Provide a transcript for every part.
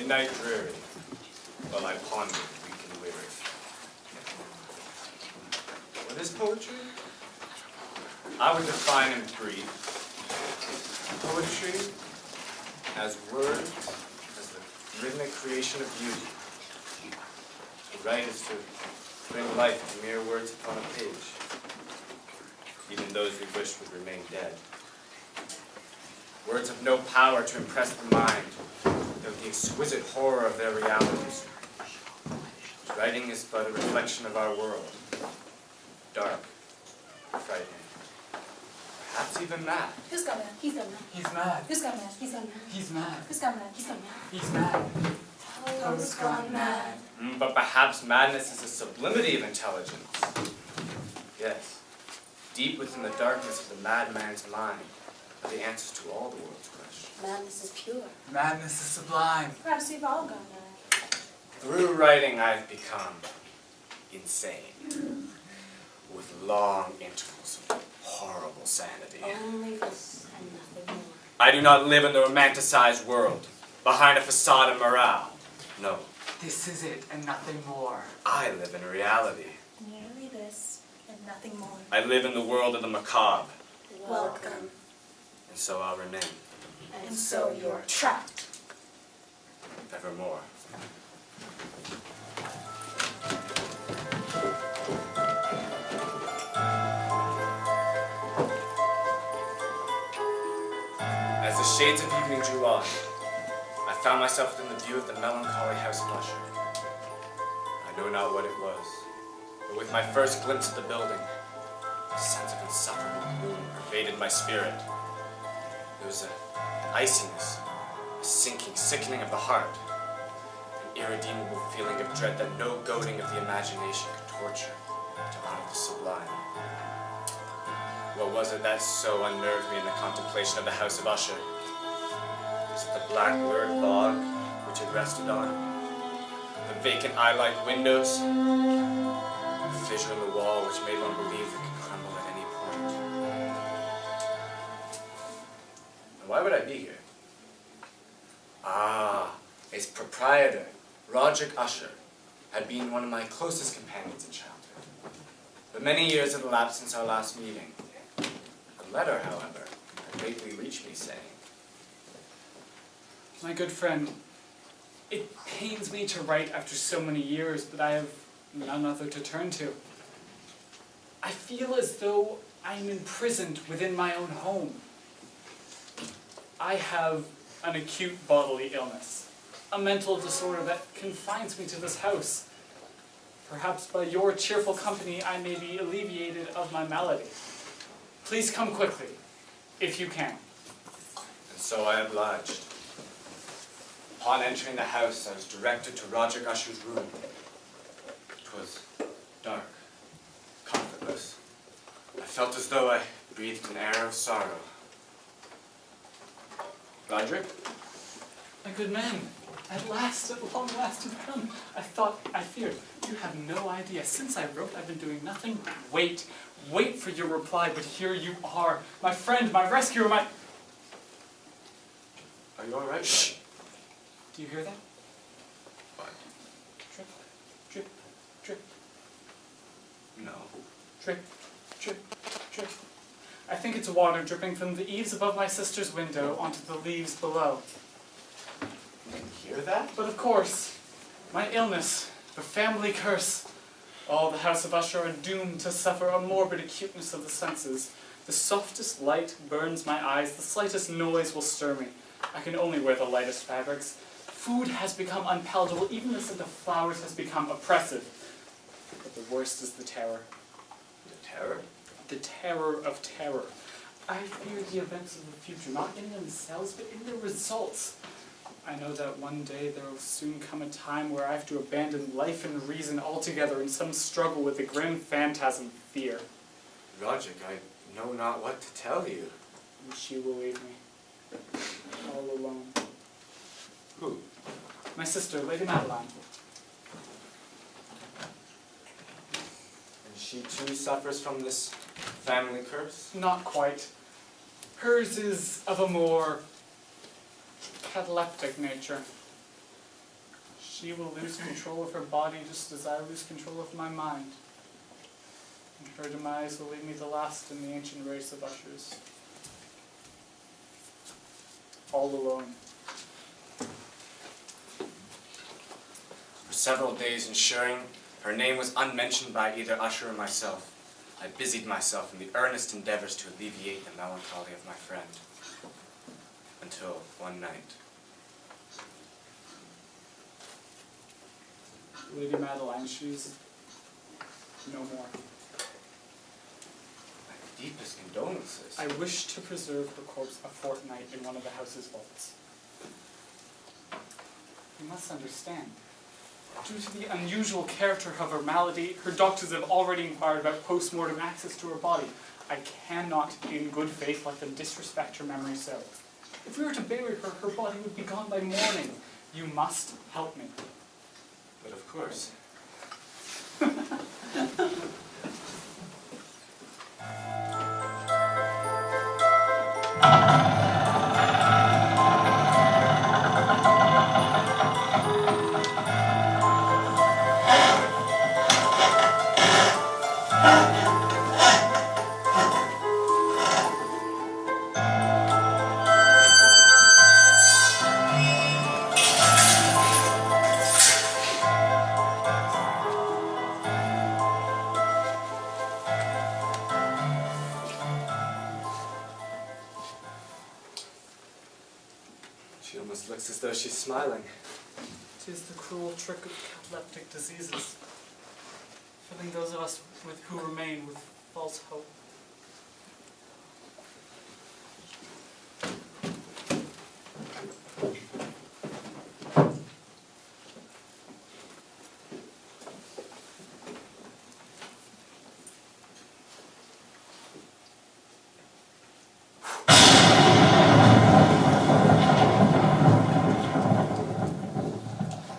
Night dreary, while I ponder weak and weary. What is poetry? I would define in brief poetry as words, as the rhythmic creation of beauty. The right is to bring life to mere words upon a page, even those we wish would remain dead. Words have no power to impress the mind, though the exquisite horror of their realities. Writing is but a reflection of our world, dark, frightening, perhaps even mad. Who's got mad? He's got mad. He's mad. Who's got mad? He's got mad. He's mad. Who's got mad? He's got mad. He's mad. Who's gone mad? But perhaps madness is a sublimity of intelligence. Yes, deep within the darkness of the madman's mind are the answers to all the world's questions. Madness is pure. Madness is sublime. Perhaps we've all gone mad. Through writing, I've become insane, with long intervals of horrible sanity. Only this and nothing more. I do not live in the romanticized world, behind a facade of morale. No, This is it and nothing more. I live in reality. Merely this and nothing more. I live in the world of the macabre, Welcome. and so I'll remain, And so you're trapped. evermore. As the shades of evening drew on, I found myself within the view of the melancholy house of Usher. I know not what it was, but with my first glimpse of the building, a sense of insufferable gloom pervaded my spirit. There was an iciness, a sinking, sickening of the heart, an irredeemable feeling of dread that no goading of the imagination could torture to honor the sublime. What was it that so unnerved me in the contemplation of the house of Usher? Was it the black blurred log which it rested on? The vacant eye-like windows? The fissure in the wall which made one believe it could crumble at any point? And why would I be here? Ah, its proprietor, Roderick Usher, had been one of my closest companions in childhood. But many years had elapsed since our last meeting. A letter, however, had lately reached me saying, My good friend, it pains me to write after so many years, but I have none other to turn to. I feel as though I am imprisoned within my own home. I have an acute bodily illness, a mental disorder that confines me to this house. Perhaps by your cheerful company I may be alleviated of my malady. Please come quickly, if you can. and so I obliged. Upon entering the house, I was directed to Roderick Usher's room. 'Twas dark, comfortless. I felt as though I breathed an air of sorrow. Roderick? My good man, at last, at long last you've come. I feared. You have no idea. Since I wrote, I've been doing nothing but wait for your reply, but here you are. My friend, my rescuer, my... Are you all right? Shh. Do you hear that? What? Drip, drip, drip, No. drip, drip, drip. I think it's water dripping from the eaves above my sister's window onto the leaves below. You can hear that? But of course, my illness, the family curse. All the House of Usher are doomed to suffer a morbid acuteness of the senses. The softest light burns my eyes, the slightest noise will stir me. I can only wear the lightest fabrics. Food has become unpalatable, even the scent of flowers has become oppressive. But the worst is the terror. The terror? The terror of terror. I fear the events of the future, not in themselves, but in their results. I know that one day there will soon come a time where I have to abandon life and reason altogether in some struggle with the grim phantasm of fear. Roderick, I know not what to tell you. And she will leave me, all alone. Who? My sister, Lady Madeline. And she too suffers from this family curse? Not quite. Hers is of a more cataleptic nature. She will lose control of her body just as I lose control of my mind. And her demise will leave me the last in the ancient race of ushers. All alone. For several days, ensuring her name was unmentioned by either Usher or myself, I busied myself in the earnest endeavors to alleviate the melancholy of my friend. Until one night. Lady Madeline, she's no more. My deepest condolences. I wish to preserve her corpse a fortnight in one of the house's vaults. You must understand. Due to the unusual character of her malady, her doctors have already inquired about post-mortem access to her body. I cannot, in good faith, let them disrespect her memory so. If we were to bury her, her body would be gone by morning. You must help me. But of course. She almost looks as though she's smiling. 'Tis the cruel trick of cataleptic diseases, filling those of us with who remain with false hope.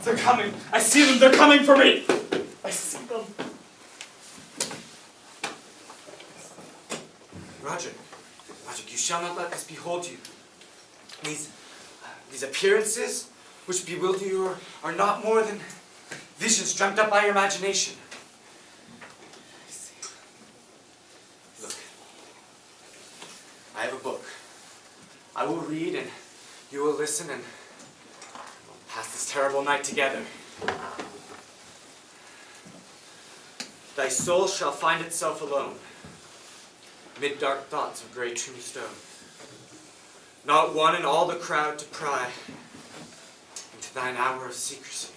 They're coming! I see them! They're coming for me! I see them! Roger, you shall not let us behold you. These appearances which bewilder you are not more than visions dreamt up by your imagination. Look, I have a book. I will read and you will listen and we'll pass this terrible night together. Thy soul shall find itself alone, mid dark thoughts of grey tombstone. Not one in all the crowd to pry into thine hour of secrecy.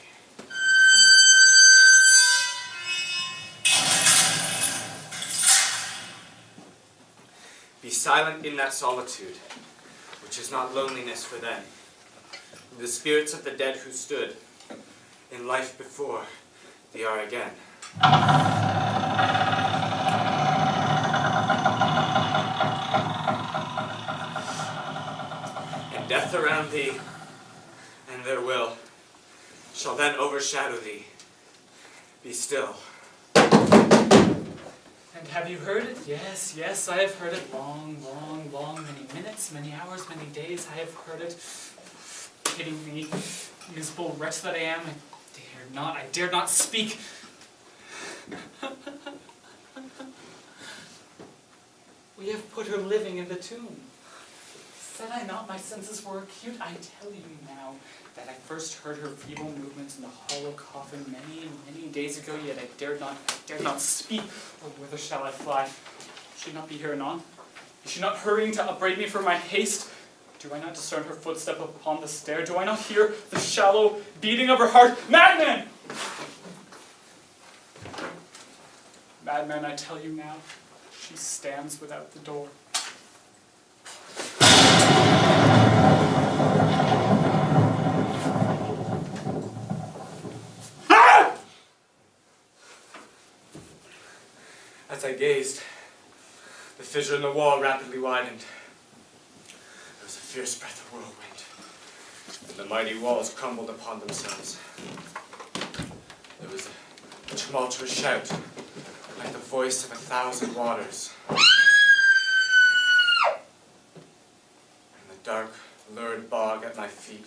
Be silent in that solitude, which is not loneliness for them. The spirits of the dead who stood in life before, they are again. And death around thee, and their will, shall then overshadow thee. Be still. And have you heard it? Yes, yes, I have heard it. Long, long, long, many minutes, many hours, many days, I have heard it. Pity me, miserable wretch that I am. I dared not speak. We have put her living in the tomb. Said I not my senses were acute? I tell you now that I first heard her feeble movements in the hollow coffin many, many days ago, yet I dared not speak. Oh, whither shall I fly? Should she not be here anon? Is she not hurrying to upbraid me for my haste? Do I not discern her footstep upon the stair? Do I not hear the shallow beating of her heart? Madman! Madman, I tell you now, she stands without the door. Ah! As I gazed, the fissure in the wall rapidly widened. There was a fierce breath of whirlwind, and the mighty walls crumbled upon themselves. There was a tumultuous shout, like the voice of 1,000 waters. And the dark, lurid bog at my feet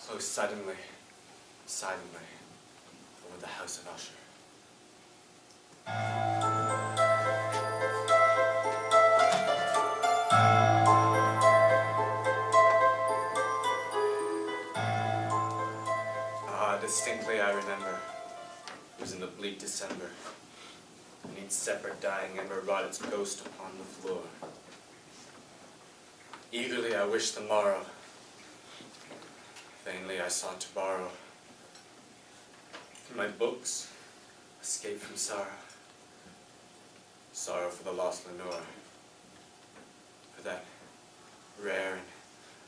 closed suddenly silently over the house of Usher. Distinctly I remember. It was in the bleak December, and each separate dying ember wrought its ghost upon the floor. Eagerly I wished the morrow. Vainly I sought to borrow from my books, escape from sorrow. Sorrow for the lost Lenore, for that rare and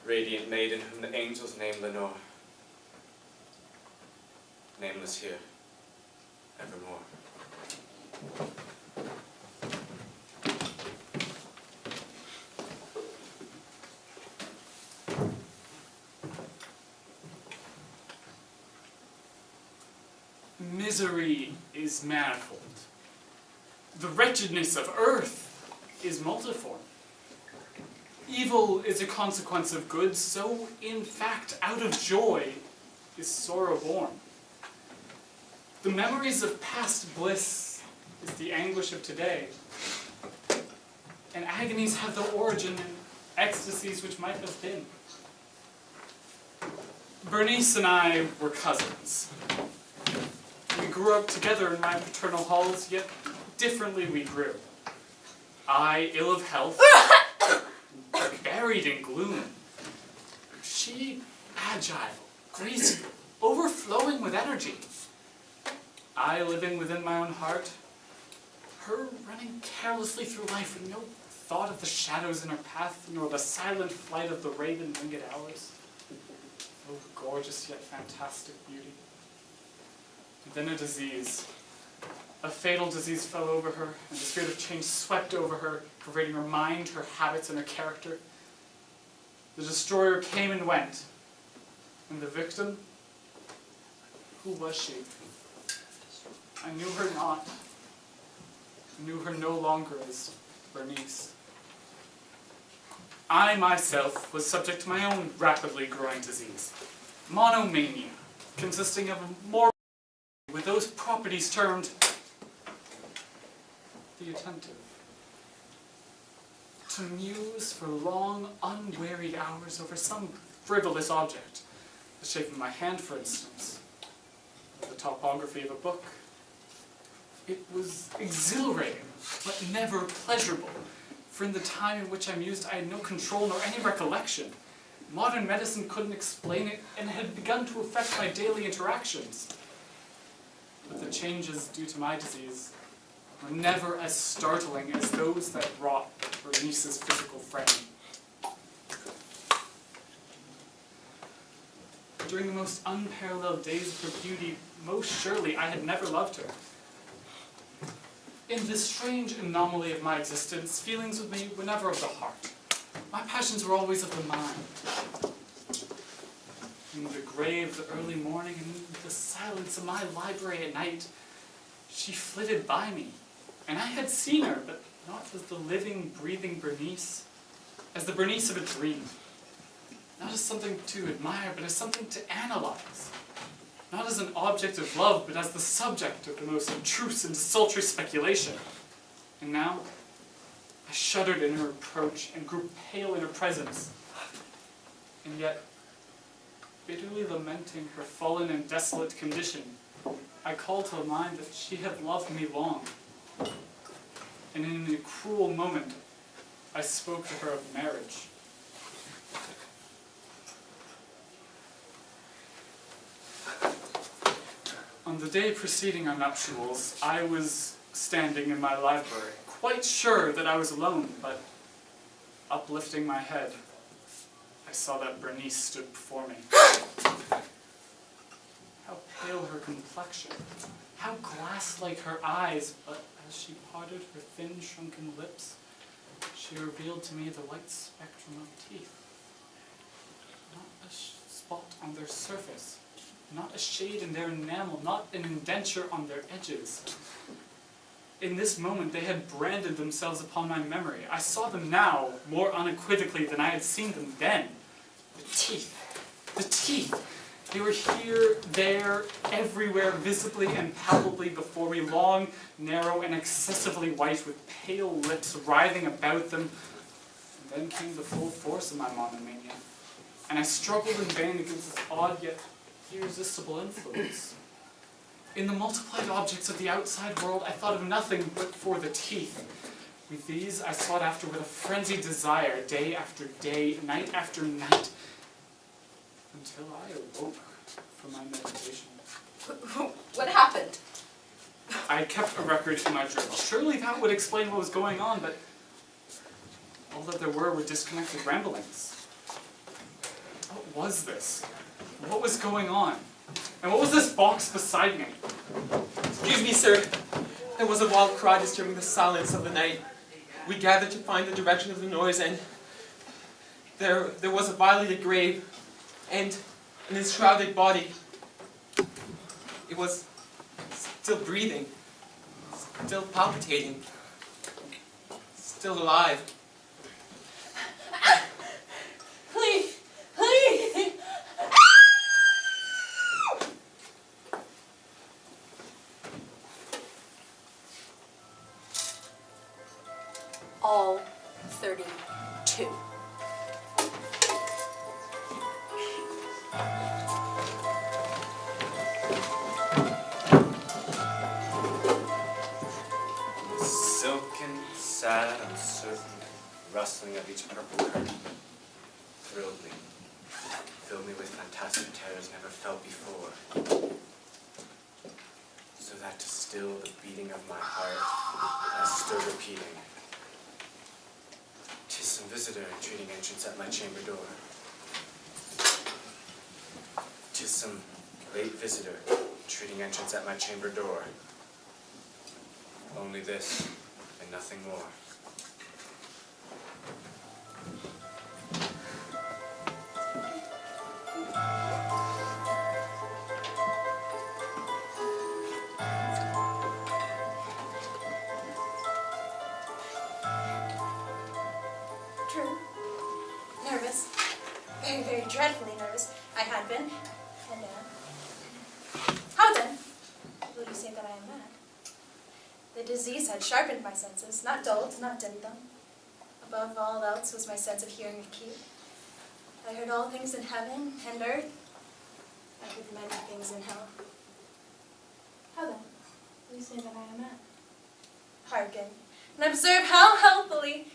radiant maiden whom the angels named Lenore. Nameless here, evermore. Misery is manifold. The wretchedness of earth is multiform. Evil is a consequence of good, so in fact out of joy is sorrow born. The memories of past bliss is the anguish of today, and agonies have their origin in ecstasies which might have been. Bernice and I were cousins. We grew up together in my paternal halls, yet differently we grew. I, ill of health, buried in gloom. She, agile, graceful, overflowing with energy. I living within my own heart, her running carelessly through life with no thought of the shadows in her path, nor the silent flight of the raven-winged hours. Oh, gorgeous yet fantastic beauty. And then a disease. A fatal disease fell over her, and the spirit of change swept over her, pervading her mind, her habits, and her character. The destroyer came and went. And the victim? Who was she? I knew her not. I knew her no longer as Bernice. I myself was subject to my own rapidly growing disease, monomania, consisting of a morbid with those properties termed the attentive. To muse for long, unwearied hours over some frivolous object, the shape of my hand, for instance, the topography of a book. It was exhilarating, but never pleasurable, for in the time in which I mused I had no control nor any recollection. Modern medicine couldn't explain it, and had begun to affect my daily interactions. But the changes due to my disease were never as startling as those that wrought Bernice's physical frame. During the most unparalleled days of her beauty, most surely I had never loved her. In this strange anomaly of my existence, feelings with me were never of the heart. My passions were always of the mind. In the grey of the early morning and in the silence of my library at night, she flitted by me, and I had seen her, but not as the living, breathing Bernice, as the Bernice of a dream. Not as something to admire, but as something to analyze. Not as an object of love, but as the subject of the most abstruse and desultory speculation. And now, I shuddered in her approach and grew pale in her presence. And yet, bitterly lamenting her fallen and desolate condition, I called to mind that she had loved me long. And in a cruel moment, I spoke to her of marriage. On the day preceding our nuptials, I was standing in my library, quite sure that I was alone, but uplifting my head, I saw that Bernice stood before me. How pale her complexion, how glass-like her eyes, but as she parted her thin, shrunken lips, she revealed to me the white spectrum of teeth. Not a spot on their surface, not a shade in their enamel, not an indenture on their edges. In this moment they had branded themselves upon my memory. I saw them now more unequivocally than I had seen them then. The teeth! They were here, there, everywhere, visibly and palpably before me, long, narrow, and excessively white, with pale lips writhing about them. And then came the full force of my monomania, and I struggled in vain against this odd yet irresistible influence. In the multiplied objects of the outside world, I thought of nothing but for the teeth. With these, I sought after with a frenzied desire, day after day, night after night, until I awoke from my meditation. What happened? I kept a record in my journal. Surely that would explain what was going on, but all that there were disconnected ramblings. What was this? What was going on? And what was this box beside me? Excuse me, sir. There was a wild cry disturbing the silence of the night. We gathered to find the direction of the noise, and there was a violated grave and an enshrouded body. It was still breathing, still palpitating, still alive. Please, please. All 32. Silken, sad, uncertain rustling of each purple curtain thrilled me, filled me with fantastic terrors never felt before. So that to still the beating of my heart, I stood repeating, "'Tis some visitor entreating entrance at my chamber door. 'Tis some late visitor entreating entrance at my chamber door. Only this, and nothing more." True. Nervous. Very, very dreadfully nervous. I had been. And, how then will you say that I am mad? The disease had sharpened my senses, not dulled, not dimmed them. Above all else was my sense of hearing acute. I heard all things in heaven and earth. I heard many things in hell. How then will you say that I am mad? Hearken, and observe how healthily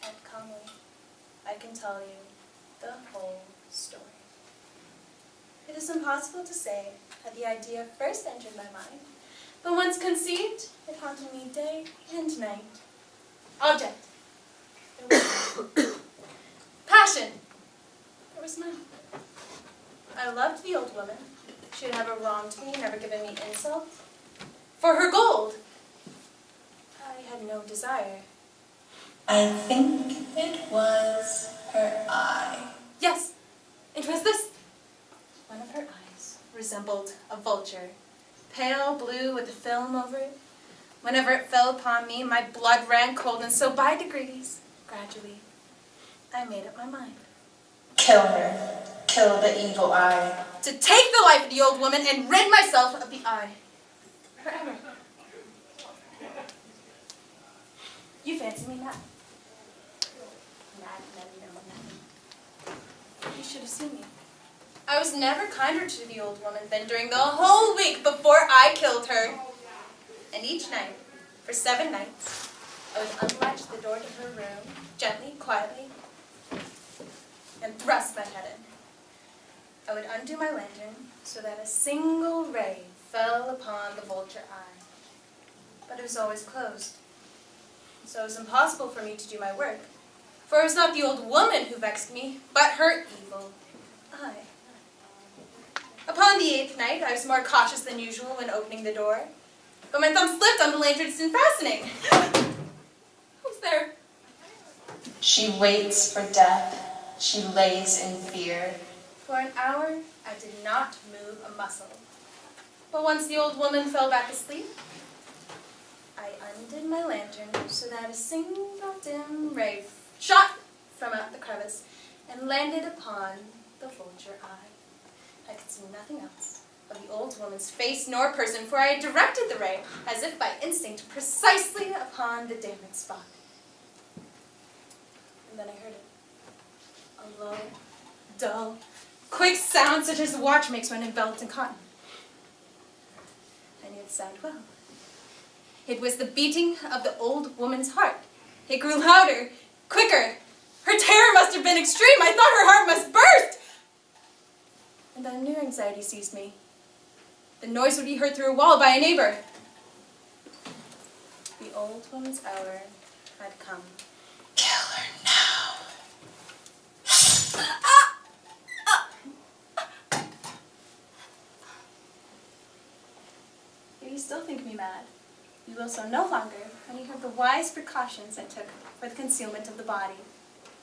and calmly I can tell you the whole story. It is impossible to say how the idea first entered my mind, but once conceived, it haunted me day and night. Object, there was none. Passion, there was none. I loved the old woman. She had never wronged me, never given me insult. For her gold, I had no desire. I think it was her eye. Yes, it was this. One of her eyes resembled a vulture, pale blue with a film over it. Whenever it fell upon me, my blood ran cold, and so by degrees, gradually, I made up my mind. Kill her. Kill the evil eye. To take the life of the old woman and rid myself of the eye. Forever. You fancy me mad? Mad, no, nothing. You should have seen me. I was never kinder to the old woman than during the whole week before I killed her. And each night, for 7 nights, I would unlatch the door to her room, gently, quietly, and thrust my head in. I would undo my lantern so that a single ray fell upon the vulture eye. But it was always closed. So it was impossible for me to do my work. For it was not the old woman who vexed me, but her evil eye. Upon the 8th night, I was more cautious than usual when opening the door. But my thumb slipped on the lantern's fastening. Who's there? She waits for death. She lays in fear. For an hour, I did not move a muscle. But once the old woman fell back asleep, I undid my lantern so that a single dim ray shot from out the crevice and landed upon the vulture eye. I could see nothing else of the old woman's face nor person, for I had directed the ray, as if by instinct, precisely upon the damaged spot. And then I heard it. A low, dull, quick sound such as a watch makes when enveloped in cotton. I knew the sound well. It was the beating of the old woman's heart. It grew louder, quicker. Her terror must have been extreme. I thought her heart must burst. And then a new anxiety seized me. The noise would be heard through a wall by a neighbor. The old woman's hour had come. Kill her now. Yet you still think me mad. You will so no longer when you heard the wise precautions I took for the concealment of the body.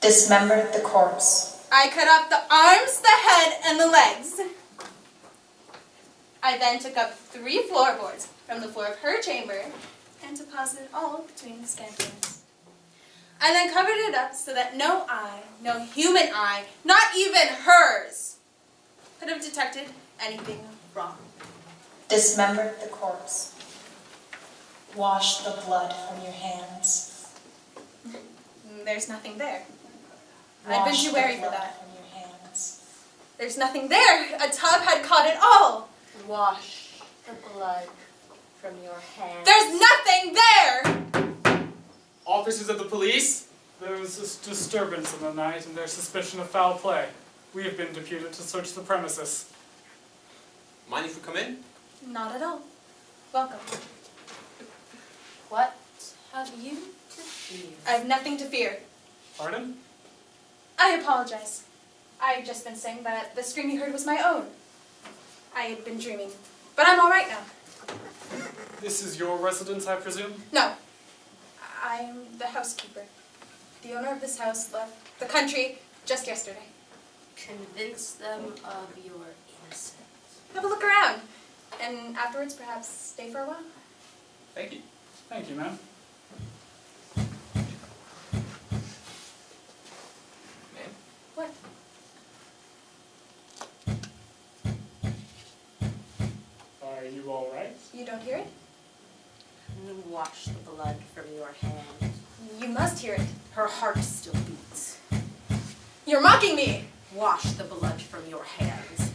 Dismembered the corpse. I cut off the arms, the head, and the legs. I then took up 3 floorboards from the floor of her chamber and deposited it all between the scantlings. I then covered it up so that no eye, no human eye, not even hers, could have detected anything wrong. Dismembered the corpse. Wash the blood from your hands. There's nothing there. I've been Wash too the wary for blood that. from your hands. There's nothing there. A tub had caught it all. Wash the blood from your hands. There's nothing there. Officers of the police? There was this disturbance in the night and there's suspicion of foul play. We have been deputed to search the premises. Mind if we come in? Not at all. Welcome. What have you to fear? I have nothing to fear. Pardon? I apologize. I have just been saying that the scream you heard was my own. I had been dreaming, but I'm all right now. This is your residence, I presume? No, I'm the housekeeper. The owner of this house left the country just yesterday. Convince them of your innocence. Have a look around, and afterwards perhaps stay for a while. Thank you. Thank you, ma'am. Ma'am? What? Are you all right? You don't hear it? Wash the blood from your hands. You must hear it. Her heart still beats. You're mocking me. Wash the blood from your hands.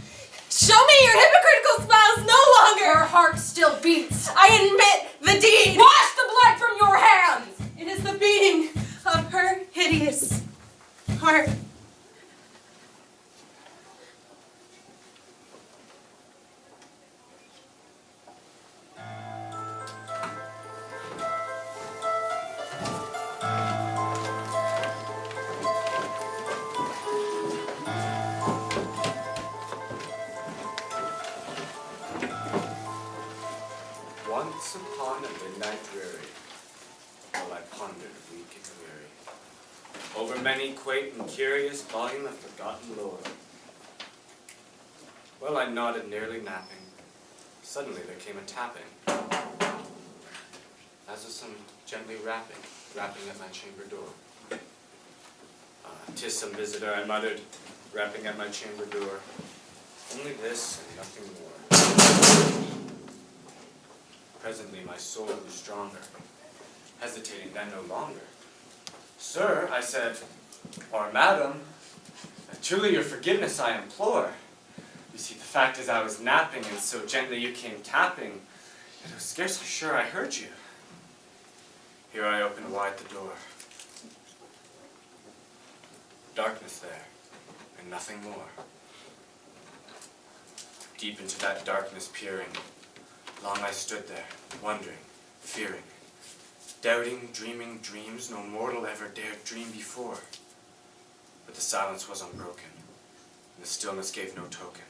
Show me your hypocritical smiles no longer. Her heart still beats. I admit the deed. Wash the blood from your hands! It is the beating of her hideous heart. Once upon a midnight dreary, while I pondered weak and weary, over many quaint and curious volume of forgotten lore. Well, I nodded, nearly napping. Suddenly there came a tapping, as of some gently rapping at my chamber door. "'Tis some visitor," I muttered, rapping at my chamber door. Only this and nothing more. Presently my soul grew stronger, hesitating then no longer. "Sir," I said, "or madam, truly your forgiveness I implore. You see, the fact is I was napping, and so gently you came tapping, and I was scarcely sure I heard you." Here I opened wide the door. Darkness there, and nothing more. Deep into that darkness peering, long I stood there, wondering, fearing, doubting, dreaming dreams no mortal ever dared dream before. But the silence was unbroken, and the stillness gave no token.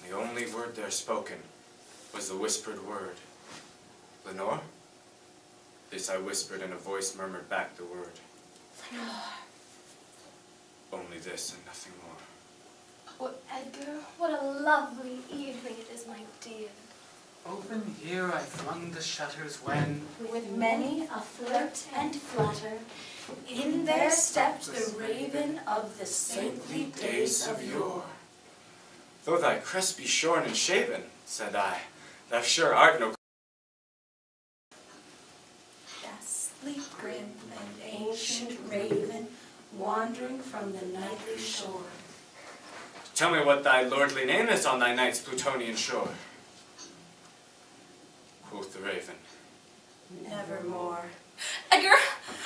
And the only word there spoken was the whispered word, "Lenore?" This I whispered, and a voice murmured back the word. Lenore. Only this and nothing more. Oh, Edgar, what a lovely evening it is, my dear. Open here I flung the shutters when, With many a flirt and flutter, in there stepped the raven of the saintly days of yore. Though thy crest be shorn and shaven, said I, thou sure art no Ghastly, grim, and ancient raven, wandering from the nightly shore. Tell me what thy lordly name is on thy night's Plutonian shore. Quoth the raven. Nevermore. Edgar,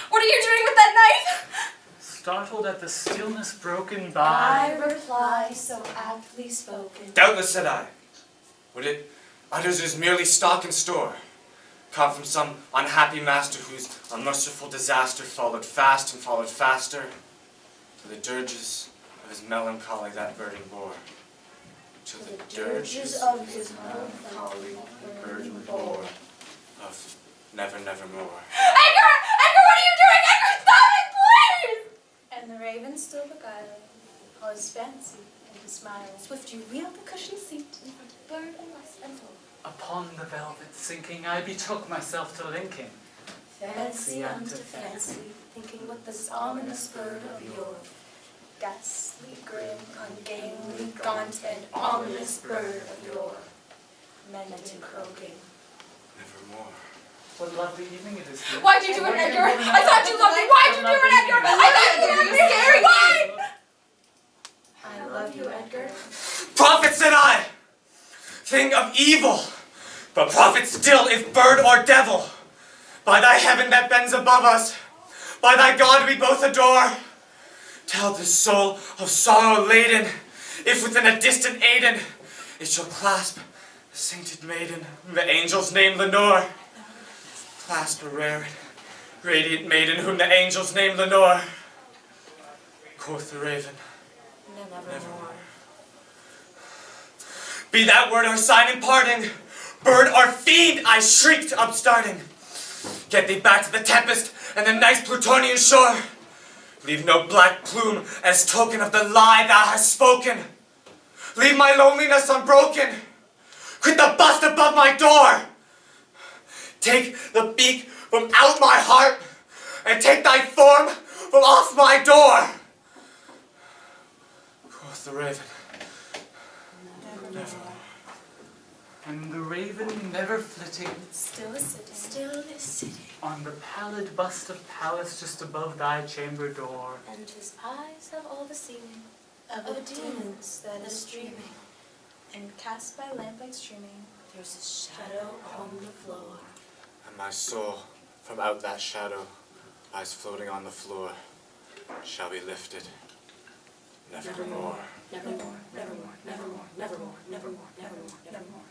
what are you doing with that knife? Startled at the stillness broken I by... reply so aptly spoken. Doubtless, said I. Would it others is merely stock and store, caught from some unhappy master whose unmerciful disaster followed fast and followed faster, to the dirges of his melancholy that burden bore. To the dirges of his melancholy the burden bore. Of never, nevermore. Edgar! Edgar, what are you doing? Edgar, stop it, please! And the raven still beguiling all his fancy and his smile. Swift you wheeled the cushioned seat in front of bird and less and full. Upon the velvet sinking, I betook myself to linking. Fancy unto fancy, thinking what this ominous bird of yore. Ghastly, grim, ungainly, gaunt, and ominous bird of yore. Meant in croaking. Nevermore. What lovely evening it is here. Why'd you do it, Edgar? I thought you loved me. Why'd you do it, Edgar? I thought you loved me. Scary. Why? I love you, Edgar. Prophet, said I! Thing of evil, but prophet still, if bird or devil. By thy heaven that bends above us, by thy God we both adore, tell this soul of sorrow laden, if within a distant Aden, it shall clasp the sainted maiden, whom the angels name Lenore. Clasp a rare, radiant maiden, whom the angels name Lenore. Quoth the raven, nevermore. Be that word or sign in parting, bird or fiend, I shrieked, upstarting. Get thee back to the tempest and the nice Plutonian shore. Leave no black plume as token of the lie thou hast spoken. Leave my loneliness unbroken. Quit the bust above my door. Take the beak from out my heart, and take thy form from off my door. Quoth the raven, nevermore. And the raven never flitting Still is sitting. Still is sitting. on the pallid bust of Pallas just above thy chamber door. And his eyes have all the seeming of a demon's that is dreaming. And cast by lamplight streaming, there's a shadow on the floor. And my soul, from out that shadow, lies floating on the floor, shall be lifted, nevermore. Nevermore, nevermore, nevermore, nevermore, nevermore, nevermore, nevermore.